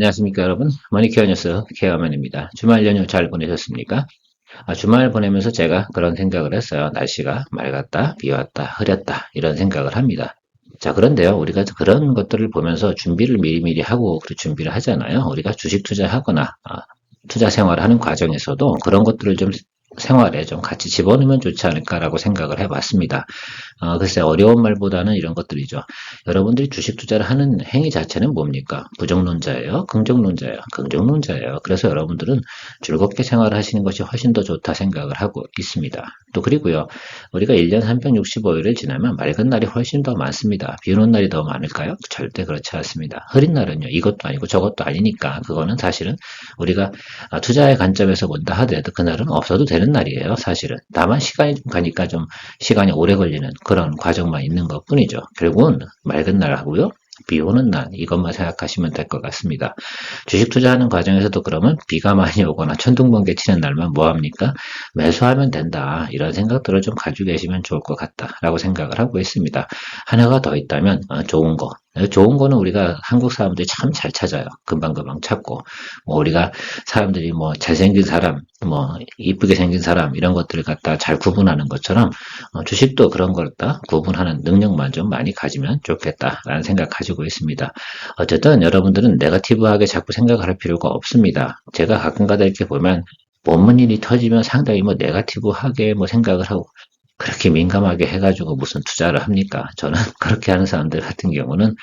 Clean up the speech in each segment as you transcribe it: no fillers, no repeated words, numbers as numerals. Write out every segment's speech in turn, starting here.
안녕하십니까, 여러분. 머니케어 뉴스 케어맨입니다. 주말 연휴 잘 보내셨습니까? 주말 보내면서 제가 그런 생각을 했어요. 날씨가 맑았다, 비 왔다, 흐렸다, 이런 생각을 합니다. 자, 그런데요, 우리가 그런 것들을 보면서 준비를 미리미리 하고 그 준비를 하잖아요. 우리가 주식 투자하거나, 투자 생활을 하는 과정에서도 그런 것들을 좀 생활에 좀 같이 집어넣으면 좋지 않을까라고 생각을 해봤습니다. 글쎄, 어려운 말보다는 이런 것들이죠. 여러분들이 주식 투자를 하는 행위 자체는 뭡니까? 부정론자예요? 긍정론자예요? 긍정론자예요. 그래서 여러분들은 즐겁게 생활하시는 것이 훨씬 더 좋다 생각을 하고 있습니다. 또 그리고요, 우리가 1년 365일을 지나면 맑은 날이 훨씬 더 많습니다. 비 오는 날이 더 많을까요? 절대 그렇지 않습니다. 흐린 날은요, 이것도 아니고 저것도 아니니까 그거는 사실은 우리가 투자의 관점에서 본다 하더라도 그날은 없어도 되는 날이에요, 사실은. 다만 시간이 좀 가니까 좀 시간이 오래 걸리는 그런 과정만 있는 것 뿐이죠. 결국은 맑은 날 하고요. 비 오는 날 이것만 생각하시면 될 것 같습니다. 주식 투자하는 과정에서도 그러면 비가 많이 오거나 천둥번개 치는 날만 뭐합니까? 매수하면 된다. 이런 생각들을 좀 가지고 계시면 좋을 것 같다라고 생각을 하고 있습니다. 하나가 더 있다면 좋은 거. 좋은 거는 우리가 한국 사람들이 참 잘 찾아요. 금방금방 찾고 뭐 우리가 사람들이 뭐 잘생긴 사람, 뭐 이쁘게 생긴 사람 이런 것들을 갖다 잘 구분하는 것처럼 주식도 그런 걸 갖다 구분하는 능력만 좀 많이 가지면 좋겠다라는 생각 가지고 있습니다. 어쨌든 여러분들은 네거티브하게 자꾸 생각을 할 필요가 없습니다. 제가 가끔가다 이렇게 보면 뭔 일이 터지면 상당히 뭐 네거티브하게 뭐 생각을 하고 그렇게 민감하게 해가지고 무슨 투자를 합니까? 저는 그렇게 하는 사람들 같은 경우는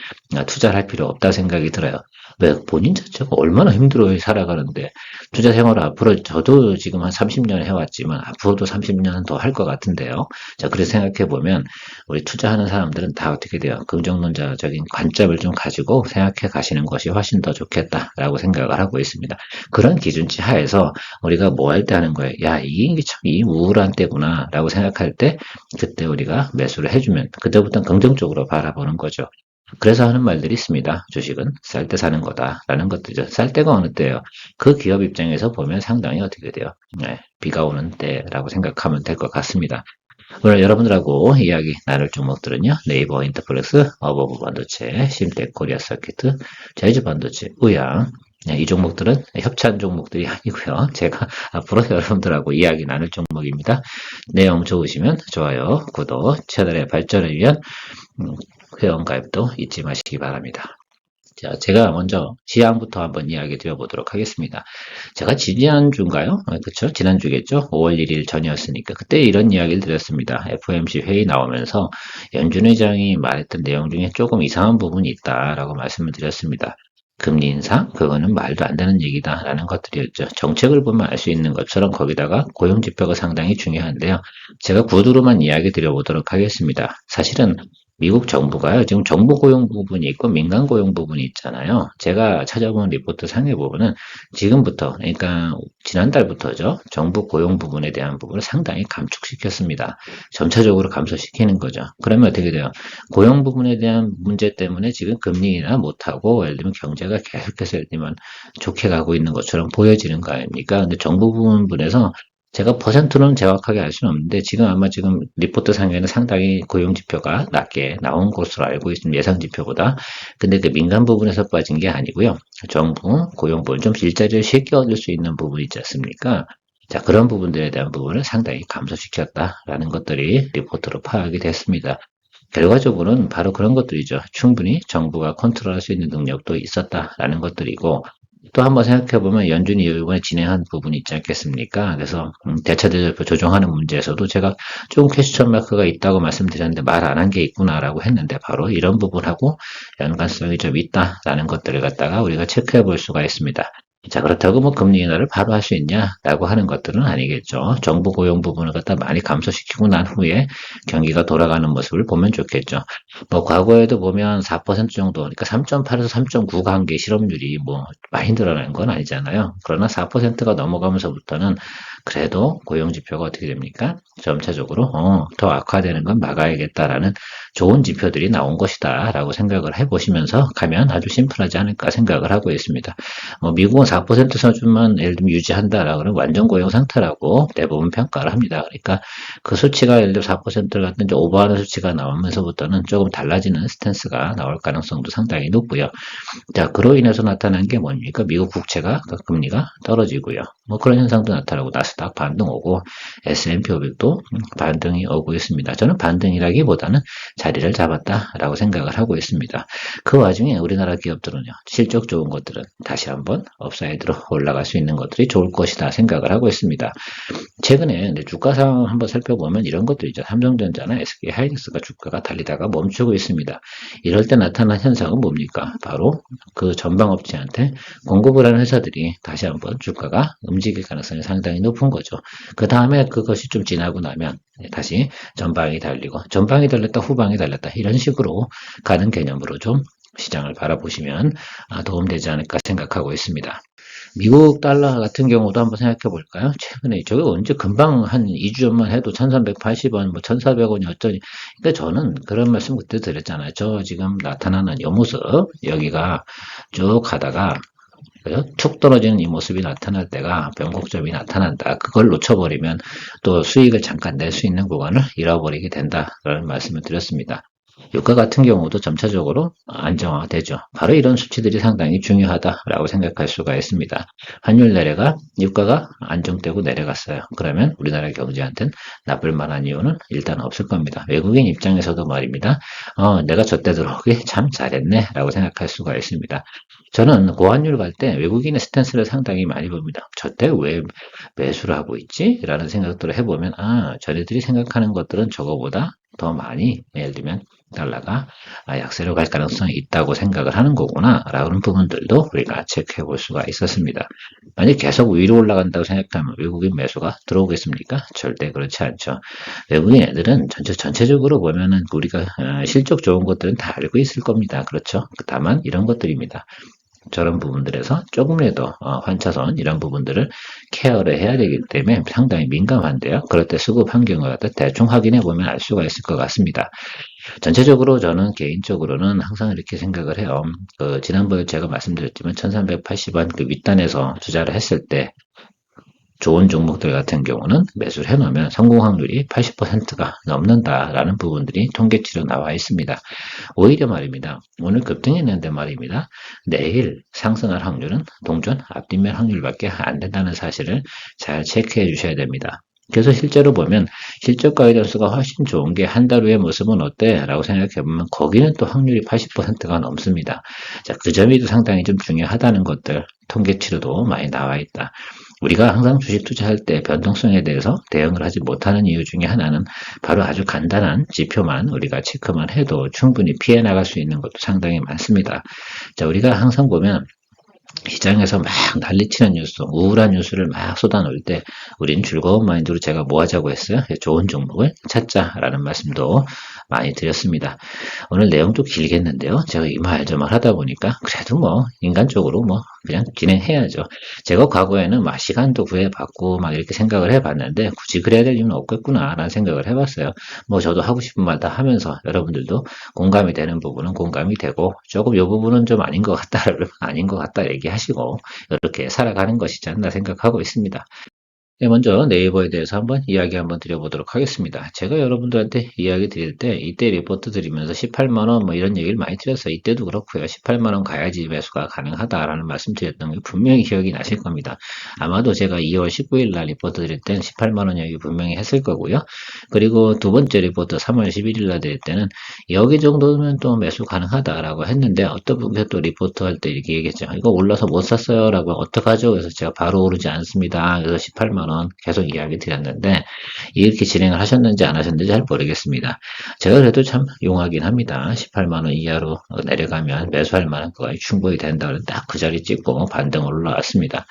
투자를 할 필요 없다 생각이 들어요. 왜 본인 자체가 얼마나 힘들어요 살아가는데 투자 생활을 앞으로 저도 지금 한 30년 해왔지만 앞으로도 30년은 더 할 것 같은데요. 자, 그래서 생각해 보면 우리 투자하는 사람들은 다 어떻게 돼요? 긍정론자적인 관점을 좀 가지고 생각해 가시는 것이 훨씬 더 좋겠다라고 생각을 하고 있습니다. 그런 기준치 하에서 우리가 뭐 할 때 하는 거예요? 야, 이게 참 이 우울한 때구나라고 생각할 때 그때 우리가 매수를 해주면 그때부터는 긍정적으로 바라보는 거죠. 그래서 하는 말들이 있습니다. 주식은 쌀 때 사는 거다라는 것들이죠. 쌀 때가 어느 때예요? 그 기업 입장에서 보면 상당히 어떻게 돼요? 네, 비가 오는 때라고 생각하면 될 것 같습니다. 오늘 여러분들하고 이야기 나눌 종목들은요. 네이버 인터플렉스, 어버브 반도체, 심텍 코리아 서키트, 제주 반도체, 우양. 네, 이 종목들은 협찬 종목들이 아니고요. 제가 앞으로 여러분들하고 이야기 나눌 종목입니다. 내용 좋으시면 좋아요, 구독, 채널의 발전을 위한 회원가입도 잊지 마시기 바랍니다. 자, 제가 먼저 시향부터 한번 이야기 드려보도록 하겠습니다. 제가 지난주인가요? 그쵸? 지난주겠죠? 5월 1일 전이었으니까. 그때 이런 이야기를 드렸습니다. FOMC 회의 나오면서 연준 의장이 말했던 내용 중에 조금 이상한 부분이 있다라고 말씀을 드렸습니다. 금리 인상? 그거는 말도 안 되는 얘기다라는 것들이었죠. 정책을 보면 알 수 있는 것처럼 거기다가 고용 지표가 상당히 중요한데요. 제가 구두로만 이야기 드려보도록 하겠습니다. 사실은 미국 정부가요, 지금 정부 고용 부분이 있고 민간 고용 부분이 있잖아요. 제가 찾아본 리포트 상에 보면은 지금부터, 그러니까 지난달부터죠. 정부 고용 부분에 대한 부분을 상당히 감축시켰습니다. 점차적으로 감소시키는 거죠. 그러면 어떻게 돼요? 고용 부분에 대한 문제 때문에 지금 금리 인하 못하고, 예를 들면 경제가 계속해서 예를 들면 좋게 가고 있는 것처럼 보여지는 거 아닙니까? 근데 정부 부분에서 제가 퍼센트는 정확하게 알 수는 없는데 지금 아마 지금 리포트 상에는 상당히 고용 지표가 낮게 나온 것으로 알고 있습니다. 예상 지표보다. 근데 그 민간 부분에서 빠진 게 아니고요. 정부 고용 부분 좀 일자리를 쉽게 얻을 수 있는 부분이 있지 않습니까? 자, 그런 부분들에 대한 부분을 상당히 감소시켰다라는 것들이 리포트로 파악이 됐습니다. 결과적으로는 바로 그런 것들이죠. 충분히 정부가 컨트롤할 수 있는 능력도 있었다라는 것들이고 또 한번 생각해보면 연준이 이번에 진행한 부분이 있지 않겠습니까? 그래서 대차대조표 조정하는 문제에서도 제가 조금 퀘스천 마크가 있다고 말씀드렸는데 말 안 한 게 있구나라고 했는데 바로 이런 부분하고 연관성이 좀 있다라는 것들을 갖다가 우리가 체크해 볼 수가 있습니다. 자, 그렇다고 뭐 금리 인하를 바로 할 수 있냐라고 하는 것들은 아니겠죠. 정부 고용 부분을 갖다 많이 감소시키고 난 후에 경기가 돌아가는 모습을 보면 좋겠죠. 뭐 과거에도 보면 4% 정도, 그러니까 3.8에서 3.9가 한 게 실업률이 뭐 많이 늘어난 건 아니잖아요. 그러나 4%가 넘어가면서부터는 그래도 고용 지표가 어떻게 됩니까? 점차적으로 더 악화되는 건 막아야겠다라는 좋은 지표들이 나온 것이다 라고 생각을 해보시면서 가면 아주 심플하지 않을까 생각을 하고 있습니다. 미국은 4% 수준만 예를 들면 유지한다라고 하면 완전 고용 상태라고 대부분 평가를 합니다. 그러니까 그 수치가 예를 들어 4%를 갖다 이제 오버하는 수치가 나오면서부터는 조금 달라지는 스탠스가 나올 가능성도 상당히 높고요. 자, 그로 인해서 나타난 게 뭡니까? 미국 국채가 금리가 떨어지고요. 그런 현상도 나타나고 나스닥 반등 오고 S&P 500도 반등이 오고 있습니다. 저는 반등이라기보다는 자리를 잡았다라고 생각을 하고 있습니다. 그 와중에 우리나라 기업들은요, 실적 좋은 것들은 다시 한번 업사이드로 올라갈 수 있는 것들이 좋을 것이다 생각을 하고 있습니다. 최근에 주가 상황 한번 살펴보면 이런 것들이죠. 삼성전자나 SK하이닉스가 주가가 달리다가 멈추고 있습니다. 이럴 때 나타난 현상은 뭡니까? 바로 그 전방업체한테 공급을 하는 회사들이 다시 한번 주가가 움직일 가능성이 상당히 높은 거죠. 그 다음에 그것이 좀 지나고 나면 다시 전방이 달리고 전방이 달렸다 후방이 달렸다 이런 식으로 가는 개념으로 좀 시장을 바라보시면 도움되지 않을까 생각하고 있습니다. 미국 달러 같은 경우도 한번 생각해 볼까요? 최근에 저게 언제 금방 한 2주 전만 해도 1380원, 1400원이 어쩌니. 그러니까 저는 그런 말씀 그때 드렸잖아요. 저 지금 나타나는 이 모습, 여기가 쭉 가다가 툭 떨어지는 이 모습이 나타날 때가 변곡점이 나타난다. 그걸 놓쳐버리면 또 수익을 잠깐 낼 수 있는 구간을 잃어버리게 된다라는 말씀을 드렸습니다. 유가 같은 경우도 점차적으로 안정화되죠. 바로 이런 수치들이 상당히 중요하다라고 생각할 수가 있습니다. 환율 내려가 유가가 안정되고 내려갔어요. 그러면 우리나라 경제한테는 나쁠 만한 이유는 일단 없을 겁니다. 외국인 입장에서도 말입니다. 내가 저때 들어오기 참 잘했네 라고 생각할 수가 있습니다. 저는 고환율 갈 때 외국인의 스탠스를 상당히 많이 봅니다. 저때 왜 매수를 하고 있지? 라는 생각들을 해보면 저네들이 생각하는 것들은 저거보다 더 많이 예를 들면 달러가 약세로 갈 가능성이 있다고 생각을 하는 거구나 라는 부분들도 우리가 체크해 볼 수가 있었습니다. 만약 계속 위로 올라간다고 생각하면 외국인 매수가 들어오겠습니까? 절대 그렇지 않죠. 외국인 애들은 전체적으로 보면은 우리가 실적 좋은 것들은 다 알고 있을 겁니다. 그렇죠? 다만 이런 것들입니다. 저런 부분들에서 조금이라도 환차선 이런 부분들을 케어를 해야 되기 때문에 상당히 민감한데요. 그럴 때 수급 환경을 갖다 대충 확인해 보면 알 수가 있을 것 같습니다. 전체적으로 저는 개인적으로는 항상 이렇게 생각을 해요. 지난번에 제가 말씀드렸지만 1380원 그 윗단에서 투자를 했을 때 좋은 종목들 같은 경우는 매수를 해놓으면 성공 확률이 80%가 넘는다라는 부분들이 통계치로 나와 있습니다. 오히려 말입니다. 오늘 급등했는데 말입니다. 내일 상승할 확률은 동전 앞뒷면 확률밖에 안 된다는 사실을 잘 체크해 주셔야 됩니다. 그래서 실제로 보면 실적 가이던스가 훨씬 좋은 게 한 달 후의 모습은 어때? 라고 생각해 보면 거기는 또 확률이 80%가 넘습니다. 자, 그 점이 상당히 좀 중요하다는 것들 통계치로도 많이 나와 있다. 우리가 항상 주식 투자할 때 변동성에 대해서 대응을 하지 못하는 이유 중에 하나는 바로 아주 간단한 지표만 우리가 체크만 해도 충분히 피해 나갈 수 있는 것도 상당히 많습니다. 자, 우리가 항상 보면 시장에서 막 난리치는 뉴스, 우울한 뉴스를 막 쏟아놓을 때 우린 즐거운 마인드로 제가 뭐 하자고 했어요? 좋은 종목을 찾자라는 말씀도 많이 드렸습니다. 오늘 내용도 길겠는데요. 제가 이말저말 하다 보니까 그래도 뭐 인간적으로 뭐 그냥 진행해야죠. 제가 과거에는 막 시간도 구해봤고 막 이렇게 생각을 해봤는데 굳이 그래야 될 이유는 없겠구나라는 생각을 해봤어요. 뭐 저도 하고 싶은 말 다 하면서 여러분들도 공감이 되는 부분은 공감이 되고 조금 이 부분은 좀 아닌 것 같다, 아닌 것 같다 얘기하시고 이렇게 살아가는 것이지 않나 생각하고 있습니다. 네, 먼저 네이버에 대해서 이야기 한번 드려보도록 하겠습니다. 제가 여러분들한테 이야기 드릴 때 이때 리포트 드리면서 18만원 뭐 이런 얘기를 많이 드렸어요. 이때도 그렇고요. 18만원 가야지 매수가 가능하다라는 말씀 드렸던 게 분명히 기억이 나실 겁니다. 아마도 제가 2월 19일 날 리포트 드릴 땐 18만원 얘기 분명히 했을 거고요. 그리고 두 번째 리포트 3월 11일 날 드릴 때는 여기 정도면 또 매수 가능하다라고 했는데 어떤 분께서 또 리포트 할 때 이렇게 얘기했죠. 이거 올라서 못 샀어요 라고 어떡하죠? 그래서 제가 바로 오르지 않습니다. 그래서 18만원 계속 이야기 드렸는데 이렇게 진행을 하셨는지 안 하셨는지 잘 모르겠습니다. 제가 그래도 참 용하긴 합니다. 18만원 이하로 내려가면 매수할 만한 거가 충분히 된다고 딱 그 자리 찍고 반등 올라왔습니다.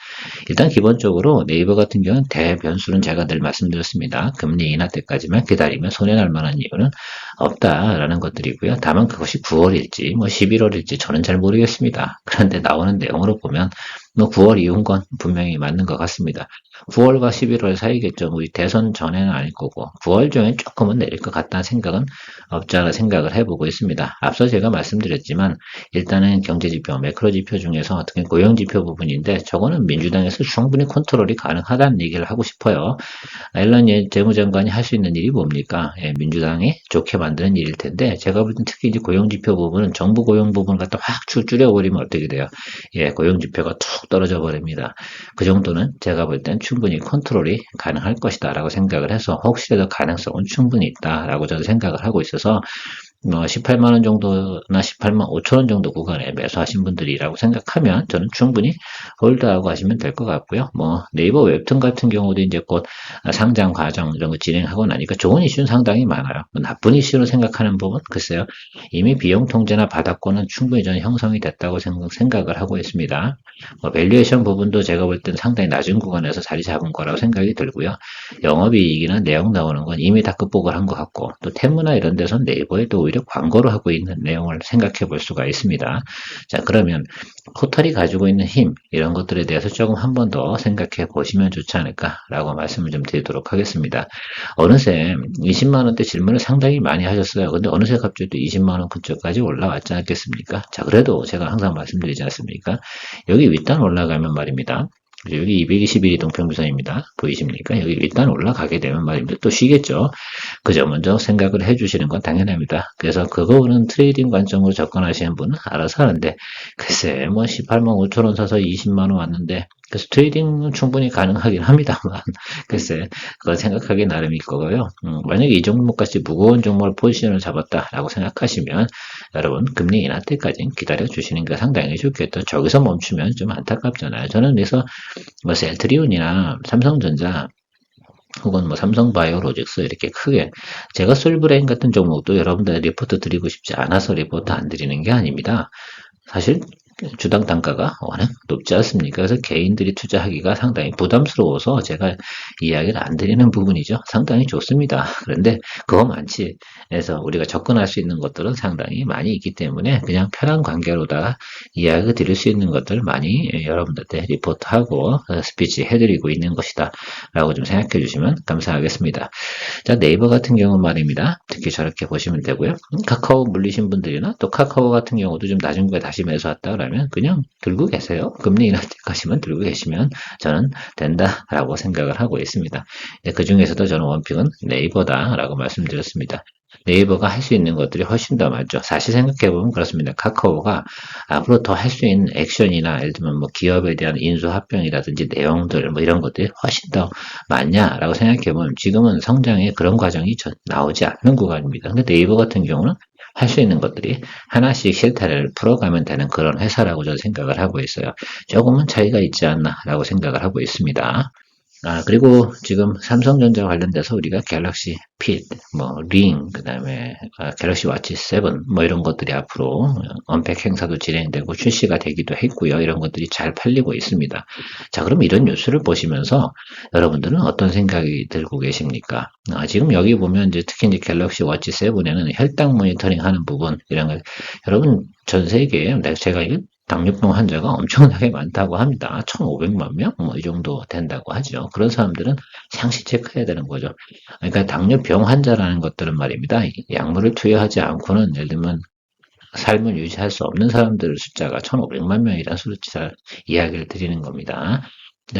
일단 기본적으로 네이버 같은 경우는 대변수는 제가 늘 말씀드렸습니다. 금리 인하 때까지만 기다리면 손해날 만한 이유는 없다라는 것들이고요. 다만 그것이 9월일지 뭐 11월일지 저는 잘 모르겠습니다. 그런데 나오는 내용으로 보면 뭐 9월 이후인 건 분명히 맞는 것 같습니다. 9월과 11월 사이겠죠. 우리 대선 전에는 아닐 거고 9월 중에 조금은 내릴 것 같다는 생각은 없지 않아 생각을 해보고 있습니다. 앞서 제가 말씀드렸지만 일단은 경제지표, 매크로지표 중에서 특히 고용지표 부분인데 저거는 민주당에서 충분히 컨트롤이 가능하다는 얘기를 하고 싶어요. 앨런 재무장관이 할 수 있는 일이 뭡니까? 예, 민주당이 좋게 만드는 일일 텐데 제가 볼 땐 특히 이제 고용지표 부분은 정부 고용 부분을 갖다 확 줄여버리면 어떻게 돼요? 예, 고용지표가 툭 떨어져 버립니다. 그 정도는 제가 볼 땐 충분히 컨트롤이 가능할 것이다라고 생각을 해서 혹시라도 가능성은 충분히 있다라고 저는 생각을 하고 있어서 18만 원 정도나 18만 5천 원 정도 구간에 매수하신 분들이라고 생각하면 저는 충분히 홀드하고 하시면 될 것 같고요. 뭐 네이버 웹툰 같은 경우도 이제 곧 상장 과정 이런 거 진행하고 나니까 좋은 이슈는 상당히 많아요. 나쁜 이슈로 생각하는 부분 글쎄요. 이미 비용 통제나 바닥권은 충분히 저는 형성이 됐다고 생각을 하고 있습니다. 밸류에이션 부분도 제가 볼 때는 상당히 낮은 구간에서 자리 잡은 거라고 생각이 들고요. 영업이익이나 내용 나오는 건 이미 다 극복을 한 것 같고 또 테무나 이런 데선 네이버에 또 오히려 광고를 하고 있는 내용을 생각해 볼 수가 있습니다. 자, 그러면 포털이 가지고 있는 힘 이런 것들에 대해서 조금 한 번 더 생각해 보시면 좋지 않을까라고 말씀을 좀 드리도록 하겠습니다. 어느새 20만 원대 질문을 상당히 많이 하셨어요. 근데 어느새 갑자기 또 20만 원 근처까지 올라왔지 않겠습니까? 자, 그래도 제가 항상 말씀드리지 않습니까? 여기 윗단 올라가면 말입니다. 여기 221 이동평균선입니다. 보이십니까? 여기 일단 올라가게 되면 말입니다. 또 쉬겠죠. 그저 먼저 생각을 해주시는 건 당연합니다. 그래서 그거는 트레이딩 관점으로 접근하시는 분은 알아서 하는데 글쎄 뭐 18만 5천 원 사서 20만 원 왔는데 그래서 트레이딩은 충분히 가능하긴 합니다만 글쎄 그걸 생각하기 나름일 거고요. 만약에 이 종목같이 무거운 종목을 포지션을 잡았다라고 생각하시면 여러분 금리 인하 때까지 기다려 주시는 게 상당히 좋겠죠. 저기서 멈추면 좀 안타깝잖아요. 저는 그래서 뭐 셀트리온이나 삼성전자 혹은 뭐 삼성바이오로직스 이렇게 크게 제가 솔브레인 같은 종목도 여러분들 리포트 드리고 싶지 않아서 리포트 안 드리는 게 아닙니다. 사실 주당 단가가 워낙 높지 않습니까? 그래서 개인들이 투자하기가 상당히 부담스러워서 제가 이야기를 안 드리는 부분이죠. 상당히 좋습니다. 그런데 그거만치 해서 우리가 접근할 수 있는 것들은 상당히 많이 있기 때문에 그냥 편한 관계로다가 이야기 드릴 수 있는 것들 많이 여러분들한테 리포트하고 스피치 해드리고 있는 것이다 라고 좀 생각해 주시면 감사하겠습니다. 자, 네이버 같은 경우 말입니다. 특히 저렇게 보시면 되고요. 카카오 물리신 분들이나 또 카카오 같은 경우도 좀 낮은 거에 다시 매수했다 그러면 그냥 들고 계세요. 금리 인하 때까지만 들고 계시면 저는 된다라고 생각을 하고 있습니다. 그 중에서도 저는 원픽은 네이버다라고 말씀드렸습니다. 네이버가 할 수 있는 것들이 훨씬 더 많죠. 사실 생각해보면 그렇습니다. 카카오가 앞으로 더 할 수 있는 액션이나 예를 들면 뭐 기업에 대한 인수합병이라든지 내용들 뭐 이런 것들이 훨씬 더 많냐라고 생각해보면 지금은 성장의 그런 과정이 나오지 않는 구간입니다. 근데 네이버 같은 경우는 할 수 있는 것들이 하나씩 실타래를 풀어가면 되는 그런 회사라고 저는 생각을 하고 있어요. 조금은 차이가 있지 않나라고 생각을 하고 있습니다. 그리고 지금 삼성전자 관련돼서 우리가 갤럭시 핏, 뭐, 링, 그 다음에 갤럭시 워치 7, 뭐 이런 것들이 앞으로 언팩 행사도 진행되고 출시가 되기도 했고요. 이런 것들이 잘 팔리고 있습니다. 자, 그럼 이런 뉴스를 보시면서 여러분들은 어떤 생각이 들고 계십니까? 지금 여기 보면 이제 특히 이제 갤럭시 워치 7에는 혈당 모니터링 하는 부분, 이런 거, 여러분 전 세계에 제가 당뇨병 환자가 엄청나게 많다고 합니다. 1,500만 명? 뭐 이 정도 된다고 하죠. 그런 사람들은 상시 체크해야 되는 거죠. 그러니까 당뇨병 환자라는 것들은 말입니다. 약물을 투여하지 않고는 예를 들면 삶을 유지할 수 없는 사람들 숫자가 1,500만 명이라는 숫자 이야기를 드리는 겁니다.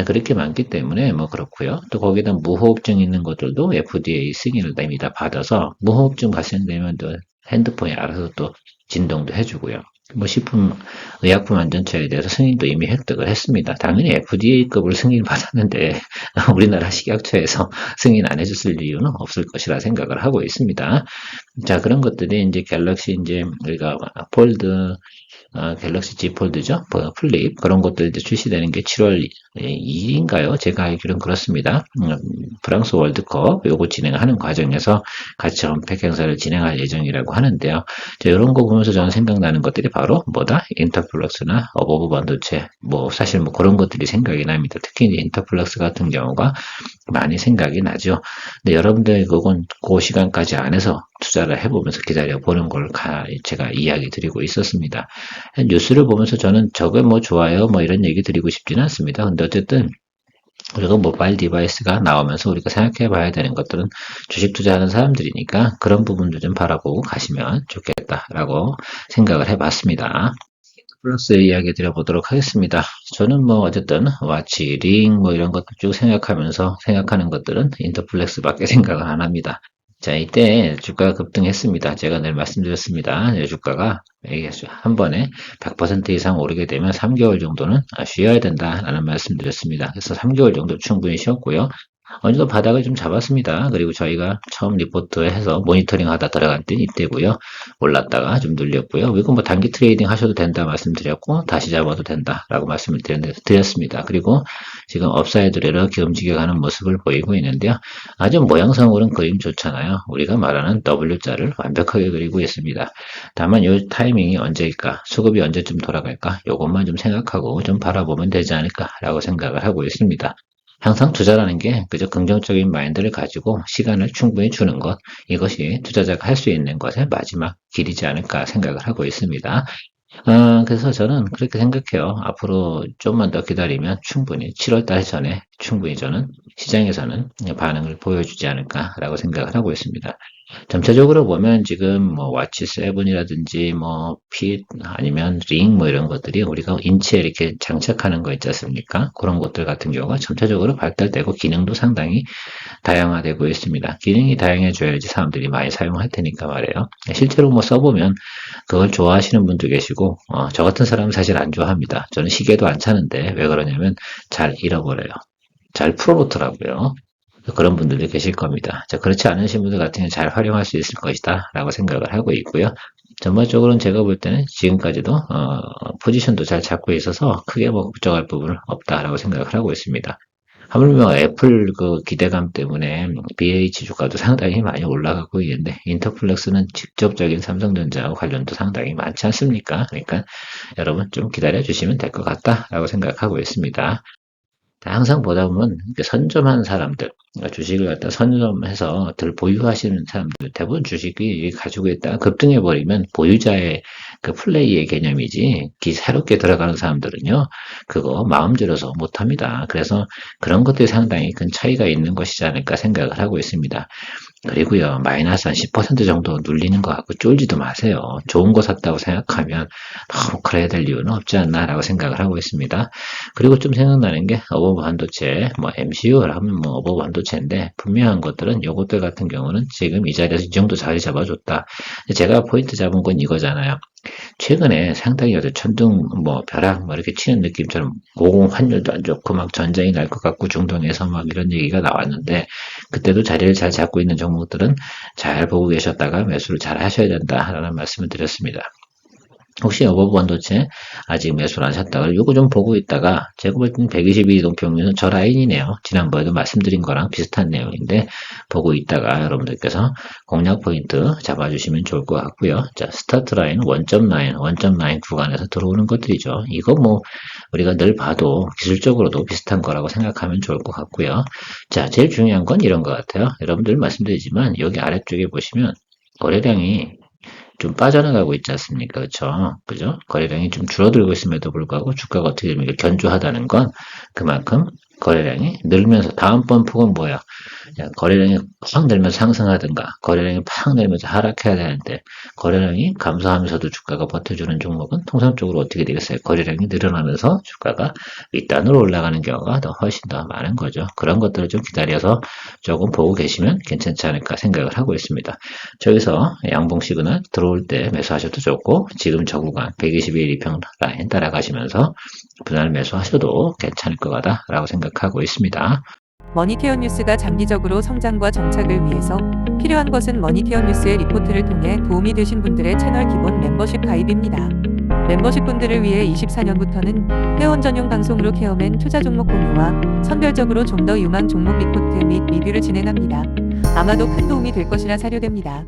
그렇게 많기 때문에 뭐 그렇고요. 또 거기다 무호흡증 있는 것들도 FDA 승인을 이미 다 받아서 무호흡증 발생되면 또 핸드폰이 알아서 또 진동도 해주고요. 뭐 식품 의약품 안전처에 대해서 승인도 이미 획득을 했습니다. 당연히 FDA급을 승인 받았는데 우리나라 식약처에서 승인 안 해줬을 이유는 없을 것이라 생각을 하고 있습니다. 자, 그런 것들이 이제 갤럭시 이제 우리가 폴드 갤럭시 Z 폴드죠. 플립 그런 것들 이제 출시되는 게 7월 2일인가요? 제가 알기로는 그렇습니다. 프랑스 월드컵 요거 진행하는 과정에서 같이 언팩 행사를 진행할 예정이라고 하는데요. 이런 거 보면서 저는 생각나는 것들이 바로 뭐다? 인터플럭스나 어버브 반도체 뭐 사실 뭐 그런 것들이 생각이 납니다. 특히 이제 인터플럭스 같은 경우가 많이 생각이 나죠. 근데 여러분들 그건 그 시간까지 안에서 투자를 해보면서 기다려 보는 걸 제가 이야기 드리고 있었습니다. 뉴스를 보면서 저는 저게 뭐 좋아요 뭐 이런 얘기 드리고 싶지는 않습니다. 근데 어쨌든 우리가 모바일 디바이스가 나오면서 우리가 생각해 봐야 되는 것들은 주식 투자하는 사람들이니까 그런 부분도 좀 바라보고 가시면 좋겠다라고 생각을 해봤습니다. 플러스 이야기 드려보도록 하겠습니다. 저는 뭐 어쨌든 와치, 링 뭐 이런 것들 쭉 생각하면서 생각하는 것들은 인터플렉스밖에 생각을 안 합니다. 자, 이때 주가가 급등했습니다. 제가 늘 말씀드렸습니다. 주가가 이게 한 번에 100% 이상 오르게 되면 3개월 정도는 쉬어야 된다라는 말씀드렸습니다. 그래서 3개월 정도 충분히 쉬었고요. 어느 정도 바닥을 좀 잡았습니다. 그리고 저희가 처음 리포트해서 모니터링 하다 들어간 때는 이때고요. 올랐다가 좀 눌렸고요. 이거 뭐 단기 트레이딩 하셔도 된다 말씀드렸고 다시 잡아도 된다라고 말씀을 드렸습니다. 그리고 지금 업사이드로 이렇게 움직여가는 모습을 보이고 있는데요. 아주 모양상으로는 그림 좋잖아요. 우리가 말하는 W자를 완벽하게 그리고 있습니다. 다만 이 타이밍이 언제일까? 수급이 언제쯤 돌아갈까? 이것만 좀 생각하고 좀 바라보면 되지 않을까라고 생각을 하고 있습니다. 항상 투자라는 게 그저 긍정적인 마인드를 가지고 시간을 충분히 주는 것, 이것이 투자자가 할 수 있는 것의 마지막 길이지 않을까 생각을 하고 있습니다. 그래서 저는 그렇게 생각해요. 앞으로 좀만 더 기다리면 충분히 7월 달 전에 충분히 저는 시장에서는 반응을 보여주지 않을까라고 생각을 하고 있습니다. 전체적으로 보면 지금 뭐 와치 7이라든지 뭐 핏 아니면 링 뭐 이런 것들이 우리가 인체에 이렇게 장착하는 거 있지 않습니까? 그런 것들 같은 경우가 전체적으로 발달되고 기능도 상당히 다양화되고 있습니다. 기능이 다양해져야지 사람들이 많이 사용할 테니까 말이에요. 실제로 뭐 써보면 그걸 좋아하시는 분도 계시고 저 같은 사람은 사실 안 좋아합니다. 저는 시계도 안 차는데 왜 그러냐면 잘 잃어버려요. 잘 풀어놓더라고요. 그런 분들도 계실 겁니다. 자, 그렇지 않으신 분들 같은 경우는 잘 활용할 수 있을 것이다 라고 생각을 하고 있고요. 전반적으로는 제가 볼 때는 지금까지도 포지션도 잘 잡고 있어서 크게 뭐 걱정할 부분은 없다라고 생각을 하고 있습니다. 하물며 애플 그 기대감 때문에 BH 주가도 상당히 많이 올라가고 있는데 인터플렉스는 직접적인 삼성전자와 관련도 상당히 많지 않습니까? 그러니까 여러분 좀 기다려 주시면 될 것 같다라고 생각하고 있습니다. 항상 보다 보면 선점한 사람들, 그러니까 주식을 갖다 선점해서 들 보유하시는 사람들, 대부분 주식이 가지고 있다가 급등해버리면 보유자의 그 플레이의 개념이지, 새롭게 들어가는 사람들은요, 그거 마음 들여서 못합니다. 그래서 그런 것들이 상당히 큰 차이가 있는 것이지 않을까 생각을 하고 있습니다. 그리고요, 마이너스 한 10% 정도 눌리는 거 갖고 쫄지도 마세요. 좋은 거 샀다고 생각하면 너무 그래야 될 이유는 없지 않나라고 생각을 하고 있습니다. 그리고 좀 생각나는 게 어버브 반도체, 뭐 MCU를 하면 뭐 어버브 반도체인데 분명한 것들은 요것들 같은 경우는 지금 이 자리에서 이 정도 자리 잡아줬다. 제가 포인트 잡은 건 이거잖아요. 최근에 상당히 어제 천둥, 뭐, 벼락, 뭐, 이렇게 치는 느낌처럼 고공 환율도 안 좋고, 막 전쟁이 날 것 같고, 중동에서 막 이런 얘기가 나왔는데, 그때도 자리를 잘 잡고 있는 종목들은 잘 보고 계셨다가 매수를 잘 하셔야 된다라는 말씀을 드렸습니다. 혹시 어버브 반도체 아직 매수를 하셨다가 요거 좀 보고 있다가 제가 볼 때는 122 이동평균은 저 라인이네요. 지난번에도 말씀드린 거랑 비슷한 내용인데 보고 있다가 여러분들께서 공략 포인트 잡아주시면 좋을 것 같고요. 자, 스타트 라인 1.9 구간에서 들어오는 것들이죠. 이거 뭐 우리가 늘 봐도 기술적으로도 비슷한 거라고 생각하면 좋을 것 같고요. 자, 제일 중요한 건 이런 것 같아요. 여러분들 말씀드리지만 여기 아래쪽에 보시면 거래량이 좀 빠져나가고 있지 않습니까? 그죠? 거래량이 좀 줄어들고 있음에도 불구하고 주가가 어떻게 되면 견조하다는 건 그만큼 거래량이 늘면서 다음번 폭은 뭐야? 거래량이 확 늘면서 상승하든가 거래량이 팍 늘면서 하락해야 되는데 거래량이 감소하면서도 주가가 버텨주는 종목은 통상적으로 어떻게 되겠어요? 거래량이 늘어나면서 주가가 윗단으로 올라가는 경우가 더 훨씬 더 많은 거죠. 그런 것들을 좀 기다려서 조금 보고 계시면 괜찮지 않을까 생각을 하고 있습니다. 저기서 양봉 시그널 들어올 때 매수하셔도 좋고 지금 저 구간 121 2평 라인 따라가시면서 분할 매수하셔도 괜찮을 것 같다라고 생각하고 있습니다. 머니케어 뉴스가 장기적으로 성장과 정착을 위해서 필요한 것은 머니케어 뉴스의 리포트를 통해 도움이 되신 분들의 채널 기본 멤버십 가입입니다. 멤버십 분들을 위해 24년부터는 회원 전용 방송으로 케어맨 투자 종목 공유와 선별적으로 좀 더 유망 종목 리포트 및 리뷰를 진행합니다. 아마도 큰 도움이 될 것이라 사료됩니다.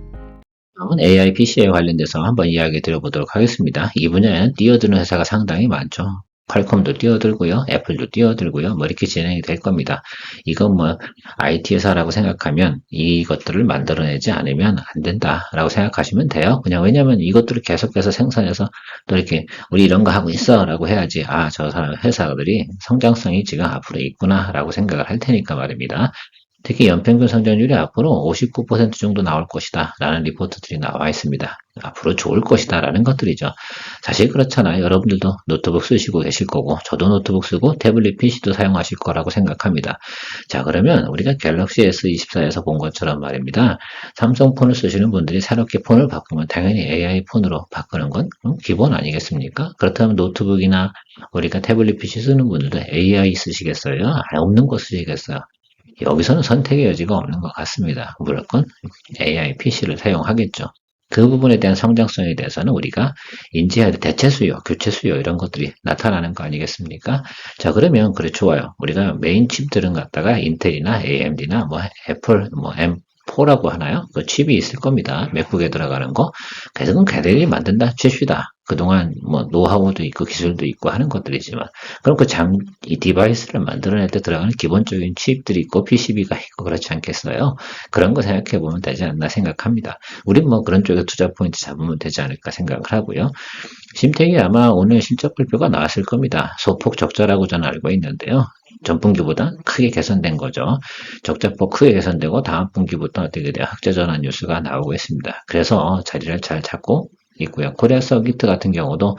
다음은 AI PC에 관련돼서 한번 이야기 드려보도록 하겠습니다. 이 분야에는 뛰어드는 회사가 상당히 많죠. 퀄컴도 뛰어들고요, 애플도 뛰어들고요, 뭐 이렇게 진행이 될 겁니다. 이건 뭐 IT 회사라고 생각하면 이것들을 만들어내지 않으면 안 된다라고 생각하시면 돼요. 그냥 왜냐면 이것들을 계속해서 생산해서 또 이렇게 우리 이런 거 하고 있어라고 해야지 저 사람 회사들이 성장성이 지금 앞으로 있구나라고 생각을 할 테니까 말입니다. 특히 연평균 성장률이 앞으로 59% 정도 나올 것이다 라는 리포트들이 나와 있습니다. 앞으로 좋을 것이다 라는 것들이죠. 사실 그렇잖아요. 여러분들도 노트북 쓰시고 계실 거고 저도 노트북 쓰고 태블릿 PC도 사용하실 거라고 생각합니다. 자, 그러면 우리가 갤럭시 S24에서 본 것처럼 말입니다. 삼성 폰을 쓰시는 분들이 새롭게 폰을 바꾸면 당연히 AI 폰으로 바꾸는 건 기본 아니겠습니까? 그렇다면 노트북이나 우리가 태블릿 PC 쓰는 분들도 AI 쓰시겠어요? 없는 거 쓰시겠어요? 여기서는 선택의 여지가 없는 것 같습니다. 무조건 AI PC를 사용하겠죠. 그 부분에 대한 성장성에 대해서는 우리가 인지해야 될 대체 수요, 교체 수요 이런 것들이 나타나는 거 아니겠습니까? 자, 그러면 그래 좋아요. 우리가 메인 칩들은 갖다가 인텔이나 AMD나 뭐 애플, 뭐 M4라고 하나요? 그 칩이 있을 겁니다. 맥북에 들어가는 거. 그래서 그건 걔들이 만든다 칩이다. 그동안 뭐 노하우도 있고 기술도 있고 하는 것들이지만 그럼 이 디바이스를 만들어낼 때 들어가는 기본적인 칩들이 있고 PCB가 있고 그렇지 않겠어요? 그런 거 생각해 보면 되지 않나 생각합니다. 우린 뭐 그런 쪽에 투자 포인트 잡으면 되지 않을까 생각을 하고요. 심택이 아마 오늘 실적 발표가 나왔을 겁니다. 소폭 적자라고 저는 알고 있는데요. 전분기보다 크게 개선된 거죠. 적자폭 크게 개선되고 다음 분기부터 어떻게 돼요? 흑자 전환 뉴스가 나오고 있습니다. 그래서 자리를 잘 잡고 있고요. 코리아 서기트 같은 경우도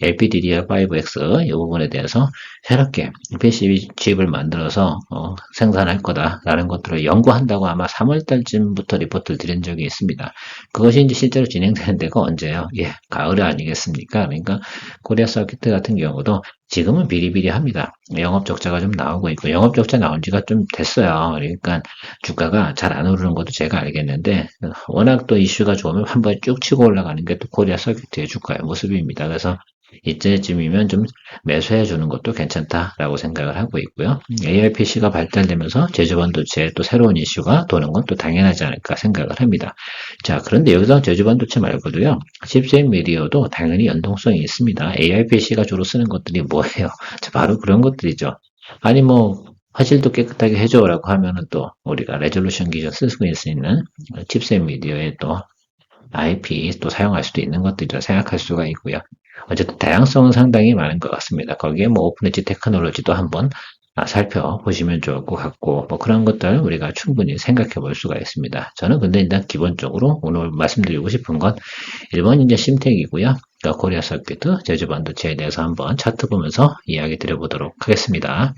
LPDDR5X 이 부분에 대해서 새롭게 PCB 칩을 만들어서 생산할 거다라는 것들을 연구한다고 아마 3월 달쯤부터 리포트를 드린 적이 있습니다. 그것이 이제 실제로 진행되는 데가 언제예요? 예, 가을이 아니겠습니까? 그러니까 코리아 서기트 같은 경우도 지금은 비리비리합니다. 영업 적자가 좀 나오고 있고 영업 적자 나온 지가 좀 됐어요. 그러니까 주가가 잘 안 오르는 것도 제가 알겠는데 워낙 또 이슈가 좋으면 한번 쭉 치고 올라가는 게 또 코리아 서기트의 주가의 모습입니다. 그래서 이때쯤이면 좀 매수해 주는 것도 괜찮다라고 생각을 하고 있고요. ARPC가 발달되면서 제조반도체에 또 새로운 이슈가 도는 건 또 당연하지 않을까 생각을 합니다. 자, 그런데 여기서 제조반도체 말고도요. 칩셋 미디어도 당연히 연동성이 있습니다. ARPC가 주로 쓰는 것들이 뭐예요? 자, 바로 그런 것들이죠. 아니 뭐 화질도 깨끗하게 해줘라고 하면은 또 우리가 레졸루션 기준 쓸 수 있는 칩셋 미디어에 또 IP 또 사용할 수도 있는 것들이라 생각할 수가 있고요. 어쨌든 다양성은 상당히 많은 것 같습니다. 거기에 뭐 오픈 엣지 테크놀로지도 한번 살펴보시면 좋을 것 같고 뭐 그런 것들 우리가 충분히 생각해 볼 수가 있습니다. 저는 근데 일단 기본적으로 오늘 말씀드리고 싶은 건 1번 이제 심택이고요. 그러니까 코리아 서큐트 제주반도체에 대해서 한번 차트 보면서 이야기 드려보도록 하겠습니다.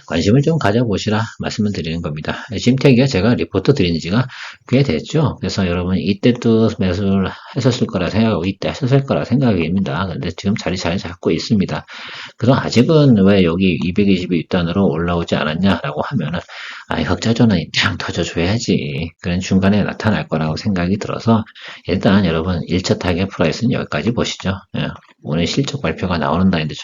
관심을 좀 가져보시라 말씀을 드리는 겁니다. 심택이가 제가 리포트 드린 지가 꽤 됐죠. 그래서 여러분 이때도 매수를 했었을 거라 생각하고 이때 하셨을 거라 생각입니다. 근데 지금 자리 잘 잡고 있습니다. 그래서 아직은 왜 여기 222단으로 올라오지 않았냐라고 하면은 흑자 전환이 탕 터져줘야지. 그런 중간에 나타날 거라고 생각이 들어서 일단 여러분 1차 타겟 프라이스는 여기까지 보시죠. 예. 오늘 실적 발표가 나오는다는데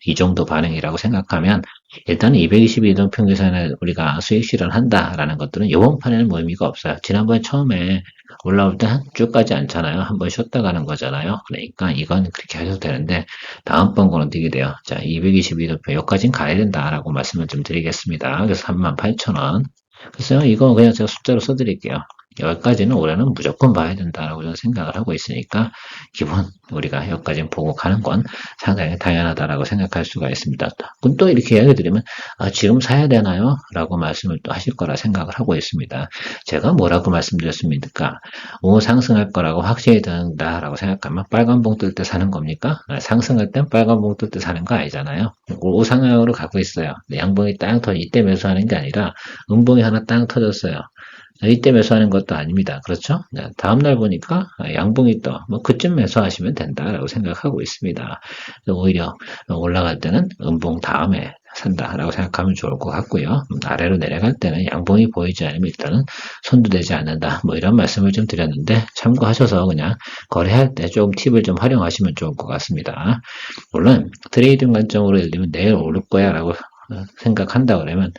이 정도 반응이라고 생각하면 일단 222동 평균선에 우리가 수익 실현한다라는 것들은 이번 판에는 뭐 의미가 없어요. 지난번에 처음에 올라올 때 쭉 가지 않잖아요. 한번 쉬었다 가는 거잖아요. 그러니까 이건 그렇게 하셔도 되는데 다음번 거는 어떻게 돼요? 자, 222도표 여기까지는 가야 된다라고 말씀을 좀 드리겠습니다. 그래서 38,000원. 글쎄요, 이거 그냥 제가 숫자로 써드릴게요. 여기까지는 올해는 무조건 봐야 된다라고 저는 생각을 하고 있으니까 기본 우리가 여기까지 보고 가는 건 상당히 당연하다라고 생각할 수가 있습니다. 그럼 또 이렇게 이야기 드리면 지금 사야 되나요? 라고 말씀을 또 하실 거라 생각을 하고 있습니다. 제가 뭐라고 말씀드렸습니까? 상승할 거라고 확실히 된다라고 생각하면 빨간 봉 뜰 때 사는 겁니까? 상승할 땐 빨간 봉 뜰 때 사는 거 아니잖아요. 우상향으로 가고 있어요. 양봉이 땅 터져 이때 매수하는 게 아니라 음봉이 하나 땅 터졌어요. 이때 매수하는 것도 아닙니다. 그렇죠? 다음날 보니까 양봉이 또 뭐 그쯤 매수하시면 된다라고 생각하고 있습니다. 오히려 올라갈 때는 음봉 다음에 산다라고 생각하면 좋을 것 같고요. 아래로 내려갈 때는 양봉이 보이지 않으면 일단은 손도 대지 않는다. 뭐 이런 말씀을 좀 드렸는데 참고하셔서 그냥 거래할 때 조금 팁을 좀 활용하시면 좋을 것 같습니다. 물론 트레이딩 관점으로 예를 들면 내일 오를 거야 라고 생각한다 그러면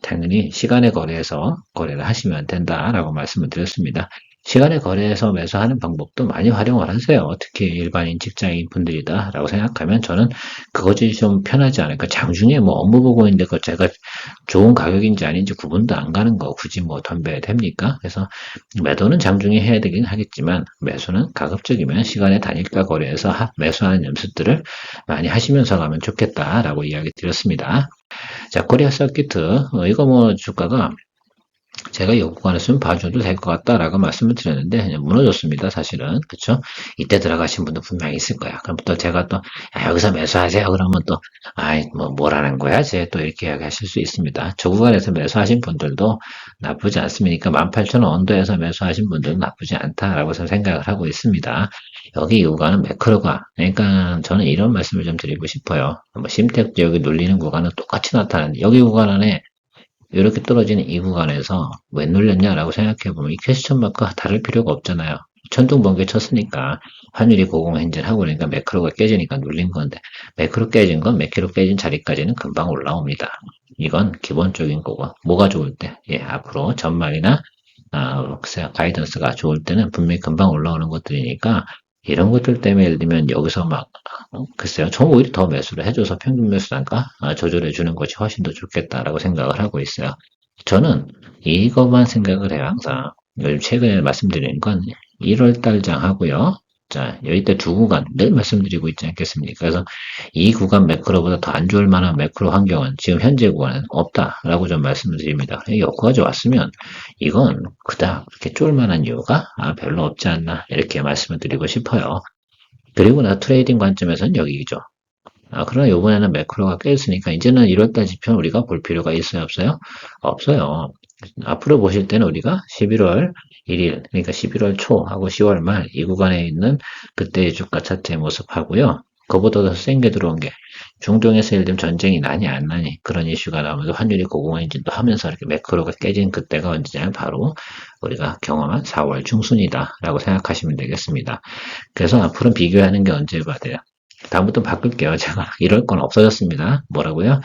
당연히 시간에 거래해서 거래를 하시면 된다라고 말씀을 드렸습니다. 시간에 거래해서 매수하는 방법도 많이 활용을 하세요. 특히 일반인 직장인 분들이다라고 생각하면 저는 그것이 좀 편하지 않을까. 장중에 뭐 업무 보고 있는데 그 제가 좋은 가격인지 아닌지 구분도 안 가는 거 굳이 뭐 덤벼야 됩니까? 그래서 매도는 장중에 해야 되긴 하겠지만 매수는 가급적이면 시간에 단일가 거래해서 매수하는 연습들을 많이 하시면서 가면 좋겠다라고 이야기 드렸습니다. 자, 코리아 서키트, 이거 뭐 주가가 제가 이 구간에서는 봐줘도 될 것 같다라고 말씀을 드렸는데 그냥 무너졌습니다. 사실은 그렇죠? 이때 들어가신 분도 분명히 있을 거야. 그럼 또 제가 또 여기서 매수하세요. 그러면 또 아이 뭐 뭐라는 거야? 제 또 이렇게 이야기하실 수 있습니다. 저 구간에서 매수하신 분들도 나쁘지 않습니까? 18,000원 언더에서 매수하신 분들은 나쁘지 않다라고 생각을 하고 있습니다. 여기 이 구간은 매크로가 그러니까 저는 이런 말씀을 좀 드리고 싶어요. 뭐 심택 지역이 눌리는 구간은 똑같이 나타나는 여기 구간 안에 이렇게 떨어지는 이 구간에서 왜 눌렸냐라고 생각해보면 이 퀘스천 마크가 다를 필요가 없잖아요. 천둥 번개 쳤으니까 환율이 고공행진하고 그러니까 매크로가 깨지니까 눌린 건데 매크로 깨진 건 매크로 깨진 자리까지는 금방 올라옵니다. 이건 기본적인 거고 뭐가 좋을 때 앞으로 전망이나 글쎄요, 가이던스가 좋을 때는 분명히 금방 올라오는 것들이니까 이런 것들 때문에 예를 들면 여기서 막 글쎄요, 저 오히려 더 매수를 해줘서 평균 매수 단가 조절해 주는 것이 훨씬 더 좋겠다라고 생각을 하고 있어요. 저는 이것만 생각을 해요, 항상. 요즘 최근에 말씀드리는 건 1월달장 하고요. 자, 여기 때 두 구간 늘 말씀드리고 있지 않겠습니까? 그래서 이 구간 매크로보다 더 안 좋을 만한 매크로 환경은 지금 현재 구간은 없다라고 좀 말씀을 드립니다. 여기까지 왔으면 이건 그닥 그렇게 쫄 만한 이유가 별로 없지 않나 이렇게 말씀을 드리고 싶어요. 그리고 나 트레이딩 관점에서는 여기죠. 그러나 이번에는 매크로가 깨졌으니까 이제는 1월달 지표는 우리가 볼 필요가 있어요, 없어요? 없어요. 앞으로 보실 때는 우리가 11월 1일, 그러니까 11월 초하고 10월 말 이 구간에 있는 그때의 주가 차트의 모습하고요. 그보다 더 센 게 들어온 게 중동에서 예를 들면 전쟁이 나니 안 나니 그런 이슈가 나오면서 환율이 고공행진도 하면서 이렇게 매크로가 깨진 그때가 언제냐면 바로 우리가 경험한 4월 중순이다라고 생각하시면 되겠습니다. 그래서 앞으로는 비교하는 게 언제 봐야 돼요? 다음부터 바꿀게요. 제가 이럴 건 없어졌습니다. 뭐라고요?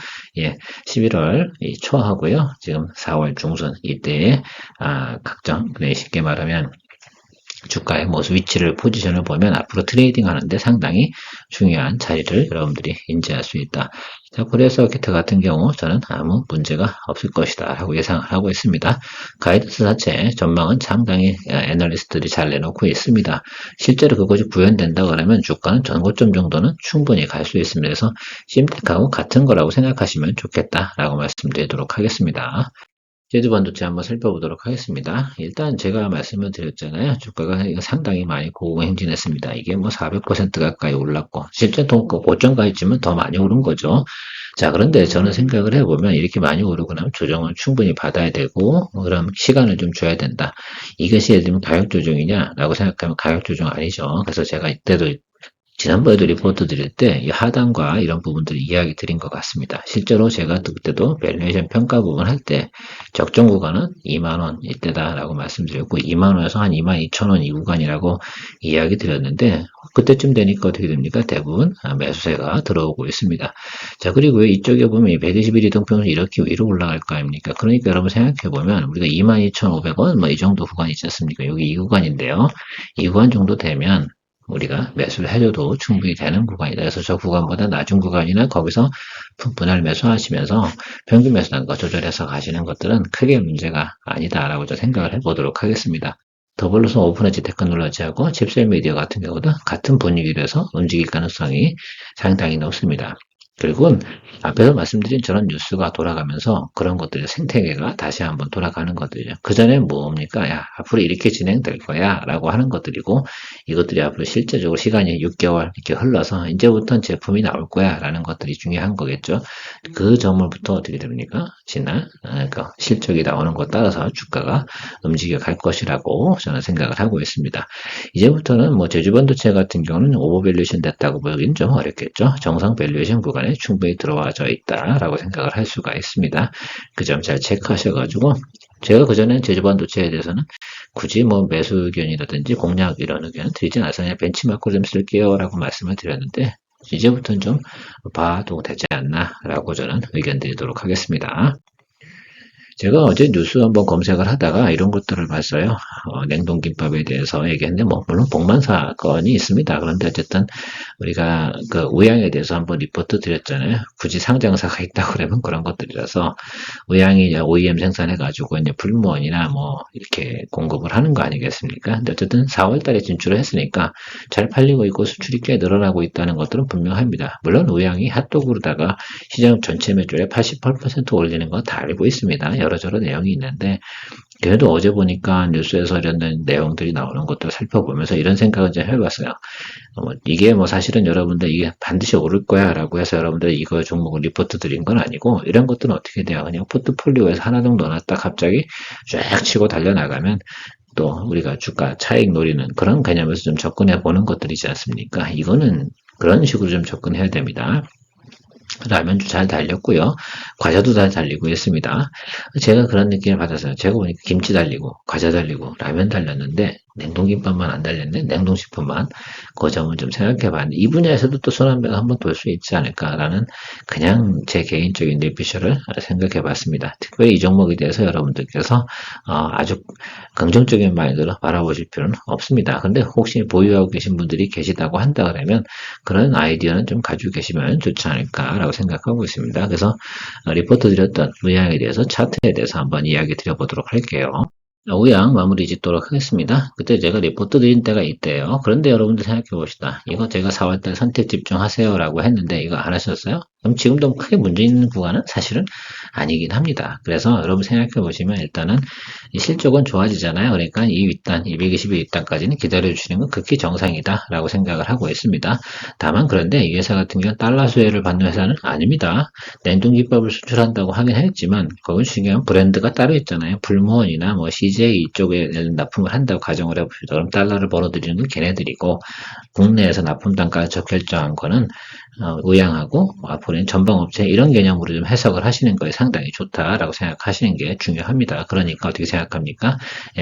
11월 초하고요. 지금 4월 중순 이때의 각종 쉽게 말하면 주가의 모습 위치를 포지션을 보면 앞으로 트레이딩 하는데 상당히 중요한 자리를 여러분들이 인지할 수 있다. 자, 코리아 서키트 같은 경우 저는 아무 문제가 없을 것이다 라고 예상을 하고 있습니다. 가이드스 자체 전망은 상당히 애널리스트들이 잘 내놓고 있습니다. 실제로 그것이 구현된다 그러면 주가는 전고점 정도는 충분히 갈 수 있습니다. 그래서 심텍하고 같은 거라고 생각하시면 좋겠다라고 말씀드리도록 하겠습니다. 제주 반도체 한번 살펴보도록 하겠습니다. 일단 제가 말씀을 드렸잖아요. 주가가 상당히 많이 고공행진했습니다. 이게 뭐 400% 가까이 올랐고 실제 고점가 있지만 더 많이 오른 거죠. 자, 그런데 저는 생각을 해보면 이렇게 많이 오르고 나면 조정을 충분히 받아야 되고 그럼 시간을 좀 줘야 된다. 이것이 예를 들면 가격 조정이냐라고 생각하면 가격 조정 아니죠. 그래서 제가 이때도 지난번에도 리포트 드릴 때 이 하단과 이런 부분들을 이야기 드린 것 같습니다. 실제로 제가 그때도 밸류에이션 평가 부분 할 때 적정 구간은 2만원 이때다라고 말씀드렸고 2만원에서 한 22,000원 이 구간이라고 이야기 드렸는데 그때쯤 되니까 어떻게 됩니까? 대부분 매수세가 들어오고 있습니다. 자, 그리고 이쪽에 보면 121 이동평균 이렇게 위로 올라갈 거 아닙니까? 그러니까 여러분 생각해 보면 우리가 22,500원 뭐 이 정도 구간 있지 않습니까? 여기 이 구간인데요. 이 구간 정도 되면 우리가 매수를 해줘도 충분히 되는 구간이다. 그래서 저 구간보다 낮은 구간이나 거기서 분할 매수하시면서 평균 매수단가 조절해서 가시는 것들은 크게 문제가 아니다라고 생각을 해보도록 하겠습니다. 더불어서 오픈에지 테크놀로지하고 칩셀 미디어 같은 경우도 같은 분위기라서 움직일 가능성이 상당히 높습니다. 그리고 앞에서 말씀드린 저런 뉴스가 돌아가면서 그런 것들의 생태계가 다시 한번 돌아가는 것들이죠. 그 전에 뭡니까? 야, 앞으로 이렇게 진행될 거야 라고 하는 것들이고 이것들이 앞으로 실제적으로 시간이 6개월 이렇게 흘러서 이제부터는 제품이 나올 거야 라는 것들이 중요한 거겠죠. 그 점을부터 어떻게 됩니까? 그러니까 실적이 나오는 것 따라서 주가가 움직여 갈 것이라고 저는 생각을 하고 있습니다. 이제부터는 뭐 제주반도체 같은 경우는 오버밸류에이션 됐다고 보기는 좀 어렵겠죠. 정상 밸류에이션 구간에 정도에 충분히 들어와져 있다라고 생각을 할 수가 있습니다. 그 점 잘 체크하셔가지고 제가 그전엔 제주반도체에 대해서는 굳이 뭐 매수 의견이라든지 공략 이런 의견은 드리진 않아서 그냥 벤치마크로 좀 쓸게요 라고 말씀을 드렸는데 이제부터는 좀 봐도 되지 않나 라고 저는 의견 드리도록 하겠습니다. 제가 어제 뉴스 한번 검색을 하다가 이런 것들을 봤어요. 냉동김밥에 대해서 얘기했는데, 뭐, 물론 복만 사건이 있습니다. 그런데 어쨌든 우리가 그 우양에 대해서 한번 리포트 드렸잖아요. 굳이 상장사가 있다고 그러면 그런 것들이라서 우양이 OEM 생산해가지고 이제 풀무원이나 뭐 이렇게 공급을 하는 거 아니겠습니까? 근데 어쨌든 4월 달에 진출을 했으니까 잘 팔리고 있고 수출이 꽤 늘어나고 있다는 것들은 분명합니다. 물론 우양이 핫도그로다가 시장 전체 매출의 88% 올리는 거 다 알고 있습니다. 여러저러 내용이 있는데 그래도 어제 보니까 뉴스에서 이런 내용들이 나오는 것도 살펴보면서 이런 생각을 좀 해봤어요. 이게 뭐 사실은 여러분들 이게 반드시 오를 거야 라고 해서 여러분들 이거 종목을 리포트 드린 건 아니고 이런 것들은 어떻게 돼요? 그냥 포트폴리오에서 하나 정도 넣어놨다 갑자기 쫙 치고 달려나가면 또 우리가 주가 차익 노리는 그런 개념에서 좀 접근해 보는 것들이지 않습니까? 이거는 그런 식으로 좀 접근해야 됩니다. 라면도 잘 달렸고요. 과자도 잘 달리고 있습니다. 제가 그런 느낌을 받았어요. 제가 보니까 김치 달리고 과자 달리고 라면 달렸는데 냉동김밥만 안 달렸네. 냉동식품만. 그 점은 좀 생각해 봤는데 이 분야에서도 또 손한배가 한번 돌 수 있지 않을까라는 그냥 제 개인적인 뇌피셜을 생각해 봤습니다. 특별히 이 종목에 대해서 여러분들께서 아주 긍정적인 마인드로 바라보실 필요는 없습니다. 근데 혹시 보유하고 계신 분들이 계시다고 한다 그러면 그런 아이디어는 좀 가지고 계시면 좋지 않을까라고 생각하고 있습니다. 그래서 리포트 드렸던 우양에 대해서 차트에 대해서 한번 이야기 드려보도록 할게요. 우양 마무리 짓도록 하겠습니다. 그때 제가 리포트 드린 때가 있대요. 그런데 여러분들 생각해 봅시다. 이거 제가 4월달 선택 집중하세요 라고 했는데 이거 안 하셨어요? 그럼 지금도 크게 문제 있는 구간은 사실은 아니긴 합니다. 그래서 여러분 생각해 보시면 일단은 이 실적은 좋아지잖아요. 그러니까 이 윗단 220일 윗단까지는 기다려 주시는 건 극히 정상이다 라고 생각을 하고 있습니다. 다만 그런데 이 회사 같은 경우는 달러 수혜를 받는 회사는 아닙니다. 냉동기밥을 수출한다고 하긴 했지만 그건 중요한 브랜드가 따로 있잖아요. 불무원이나 뭐 CJ 이쪽에 납품을 한다고 가정을 해봅시다. 그럼 달러를 벌어들이는 건 걔네들이고 국내에서 납품 단가를 결정한 거는 우양하고 앞으로는 전방업체 이런 개념으로 좀 해석을 하시는 거에 상당히 좋다라고 생각하시는 게 중요합니다. 그러니까 어떻게 생각합니까?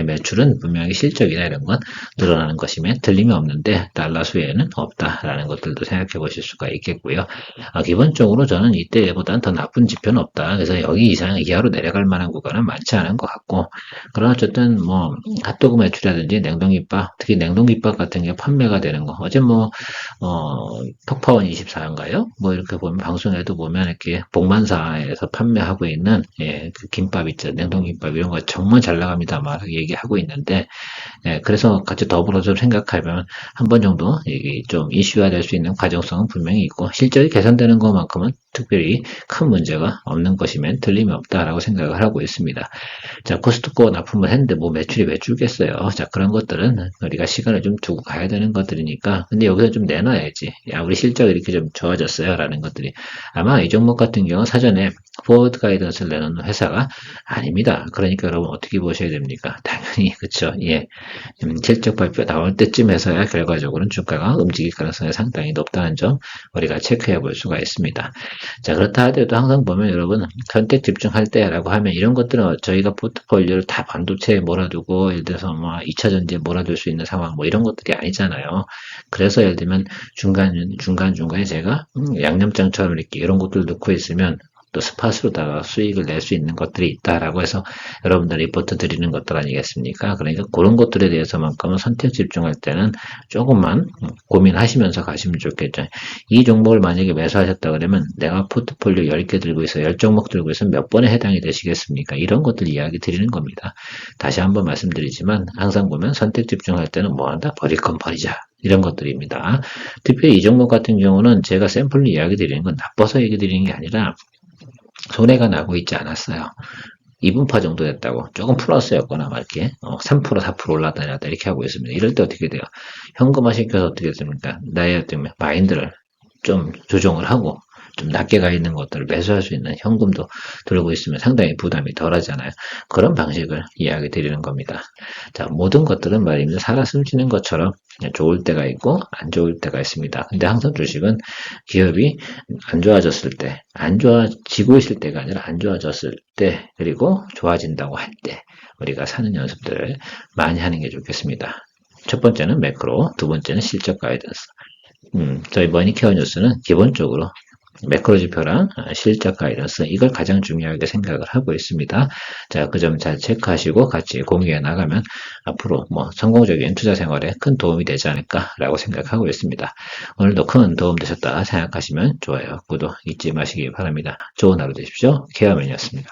매출은 분명히 실적이나 이런 건 늘어나는 것이면 틀림이 없는데 달러 수혜는 없다라는 것들도 생각해 보실 수가 있겠고요. 기본적으로 저는 이때보다는 더 나쁜 지표는 없다. 그래서 여기 이상 이하로 내려갈 만한 구간은 많지 않은 것 같고 그러나 어쨌든 뭐 핫도그 매출이라든지 냉동김밥 특히 냉동김밥 같은 게 판매가 되는 거 어제 뭐 톡파원 24인가요? 뭐 이렇게 보면 방송에도 보면 이렇게 복만사에서 판매하고 있는 그 김밥 있죠. 냉동김밥 이런 거 정말 잘 나갑니다. 막 얘기하고 있는데 그래서 같이 더불어서 생각하면 한 번 정도 좀 이슈화 될 수 있는 가정성은 분명히 있고 실적이 개선되는 것만큼은 특별히 큰 문제가 없는 것이면 틀림이 없다라고 생각을 하고 있습니다. 자, 코스트코 납품을 했는데 뭐 매출이 왜 줄겠어요? 자, 그런 것들은 우리가 시간을 좀 두고 가야 되는 것들이니까 근데 여기서 좀 내놔야지. 야, 우리 실적이 이렇게 좀 좋아졌어요. 라는 것들이 아마 이 종목 같은 경우는 사전에 포워드 가이던스를 내놓는 회사가 아닙니다. 그러니까 여러분 어떻게 보셔야 됩니까? 당연히 그쵸. 예, 실적 발표 나올 때쯤에서야 결과적으로는 주가가 움직일 가능성이 상당히 높다는 점 우리가 체크해 볼 수가 있습니다. 자, 그렇다 하더라도 항상 보면 여러분 선택 집중할 때라고 하면 이런 것들은 저희가 포트폴리오를 다 반도체에 몰아두고 예를 들어서 뭐 2차 전지에 몰아둘 수 있는 상황 뭐 이런 것들이 아니잖아요. 그래서 예를 들면 중간중간에 제가 양념장처럼 이렇게 이런 것들 넣고 있으면 또 스팟으로다가 수익을 낼 수 있는 것들이 있다라고 해서 여러분들 리포트 드리는 것들 아니겠습니까? 그러니까 그런 것들에 대해서만큼은 선택 집중할 때는 조금만 고민하시면서 가시면 좋겠죠. 이 종목을 만약에 매수하셨다 그러면 내가 포트폴리오 10개 들고 있어 10종목 들고 있으면 몇 번에 해당이 되시겠습니까? 이런 것들 이야기 드리는 겁니다. 다시 한번 말씀드리지만 항상 보면 선택 집중할 때는 뭐 한다? 버릴 건 버리자. 이런 것들입니다. 특별히 이 종목 같은 경우는 제가 샘플로 이야기 드리는 건 나빠서 얘기 드리는 게 아니라 손해가 나고 있지 않았어요. 2분파 정도 됐다고 조금 플러스였거나 막 이렇게 3% 4% 올라다녔다 이렇게 하고 있습니다. 이럴 때 어떻게 돼요? 현금화 시켜서 어떻게 됩니까? 나의 어떤 마인드를 좀 조정을 하고 좀 낮게 가 있는 것들을 매수할 수 있는 현금도 들고 있으면 상당히 부담이 덜하잖아요. 그런 방식을 이야기 드리는 겁니다. 자, 모든 것들은 말입니다. 살아 숨쉬는 것처럼 좋을 때가 있고 안 좋을 때가 있습니다. 근데 항상 주식은 기업이 안 좋아졌을 때, 안 좋아지고 있을 때가 아니라 안 좋아졌을 때, 그리고 좋아진다고 할 때 우리가 사는 연습들을 많이 하는 게 좋겠습니다. 첫 번째는 매크로, 두 번째는 실적 가이던스. 저희 머니케어 뉴스는 기본적으로 매크로 지표랑 실적 가이던스 이걸 가장 중요하게 생각을 하고 있습니다. 자, 그 점 잘 체크하시고 같이 공유해 나가면 앞으로 성공적인 투자 생활에 큰 도움이 되지 않을까라고 생각하고 있습니다. 오늘도 큰 도움 되셨다 생각하시면 좋아요, 구독 잊지 마시기 바랍니다. 좋은 하루 되십시오. 케어맨이었습니다.